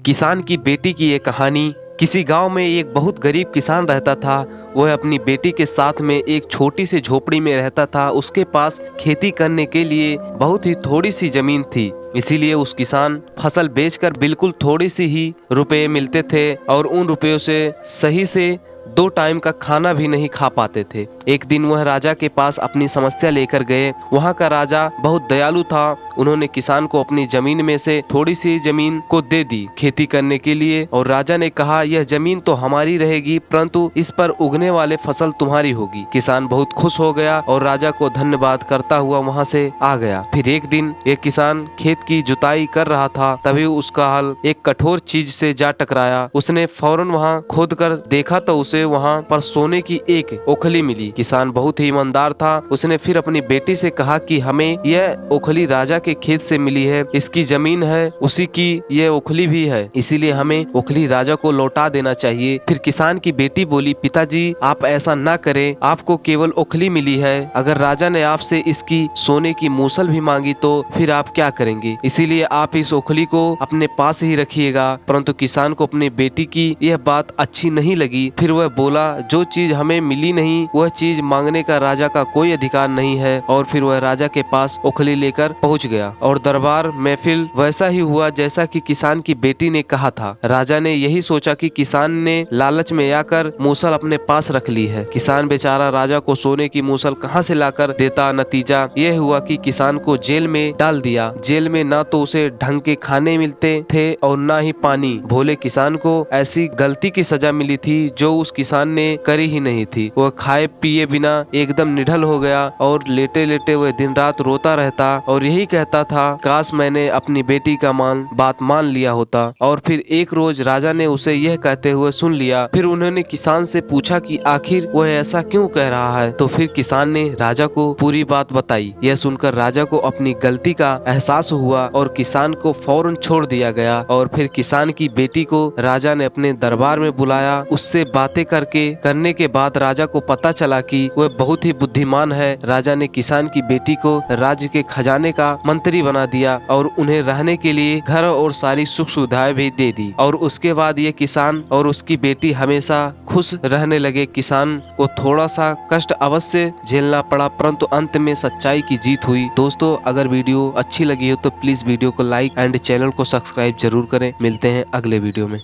किसान की बेटी की ये कहानी। किसी गांव में एक बहुत गरीब किसान रहता था। वह अपनी बेटी के साथ में एक छोटी सी झोपड़ी में रहता था। उसके पास खेती करने के लिए बहुत ही थोड़ी सी जमीन थी, इसीलिए उस किसान फसल बेचकर बिल्कुल थोड़ी सी ही रुपए मिलते थे और उन रुपयों से सही से 2 टाइम का खाना भी नहीं खा पाते थे। एक दिन वह राजा के पास अपनी समस्या लेकर गए। वहाँ का राजा बहुत दयालु था। उन्होंने किसान को अपनी जमीन में से थोड़ी सी जमीन को दे दी खेती करने के लिए, और राजा ने कहा, यह जमीन तो हमारी रहेगी, परंतु इस पर उगने वाले फसल तुम्हारी होगी। किसान बहुत खुश हो गया और राजा को धन्यवाद करता हुआ वहाँ से आ गया। फिर एक दिन एक किसान खेत की जुताई कर रहा था, तभी उसका हल एक कठोर चीज से जा टकराया। उसने फौरन वहाँ खोद कर देखा तो उसे वहाँ पर सोने की एक ओखली मिली। किसान बहुत ही ईमानदार था। उसने फिर अपनी बेटी से कहा कि हमें यह ओखली राजा के खेत से मिली है, इसकी जमीन है, उसी की यह ओखली भी है, इसीलिए हमें ओखली राजा को लौटा देना चाहिए। फिर किसान की बेटी बोली, पिताजी आप ऐसा ना करें, आपको केवल ओखली मिली है, अगर राजा ने आपसे इसकी सोने की मूसल भी मांगी तो फिर आप क्या करेंगे, इसीलिए आप इस ओखली को अपने पास ही रखिएगा। परंतु किसान को अपनी बेटी की यह बात अच्छी नहीं लगी। फिर वह बोला, जो चीज हमें मिली नहीं वह चीज मांगने का राजा का कोई अधिकार नहीं है। और फिर वह राजा के पास ओखली लेकर पहुंच गया और दरबार महफिल वैसा ही हुआ जैसा कि किसान की बेटी ने कहा था। राजा ने यही सोचा कि किसान ने लालच में आकर मूसल अपने पास रख ली है। किसान बेचारा राजा को सोने की मूसल कहां से लाकर देता। नतीजा यह हुआ कि किसान को जेल में डाल दिया। जेल में ना तो उसे ढंग के खाने मिलते थे और ना ही पानी। भोले किसान को ऐसी गलती की सजा मिली थी जो उस किसान ने करी ही नहीं थी। वह खाए पिए बिना एकदम निढल हो गया और लेटे लेटे वह दिन रात रोता रहता और यही कहता था, काश मैंने अपनी बेटी का बात मान लिया होता। और फिर एक रोज राजा ने उसे यह कहते हुए सुन लिया। फिर उन्होंने किसान से पूछा कि आखिर वह ऐसा क्यों कह रहा है। तो फिर किसान ने राजा को पूरी बात बताई। यह सुनकर राजा को अपनी गलती का एहसास हुआ और किसान को फौरन छोड़ दिया गया। और फिर किसान की बेटी को राजा ने अपने दरबार में बुलाया। उससे बातें करने के बाद राजा को पता चला कि वह बहुत ही बुद्धिमान है। राजा ने किसान की बेटी को राज्य के खजाने का मंत्री बना दिया और उन्हें रहने के लिए घर और सारी सुख सुविधाएं भी दे दी। और उसके बाद ये किसान और उसकी बेटी हमेशा खुश रहने लगे। किसान को थोड़ा सा कष्ट अवश्य झेलना पड़ा, परंतु अंत में सच्चाई की जीत हुई। दोस्तों, अगर वीडियो अच्छी लगी हो तो प्लीज वीडियो को लाइक एंड चैनल को सब्सक्राइब जरूर करें। मिलते हैं अगले वीडियो में।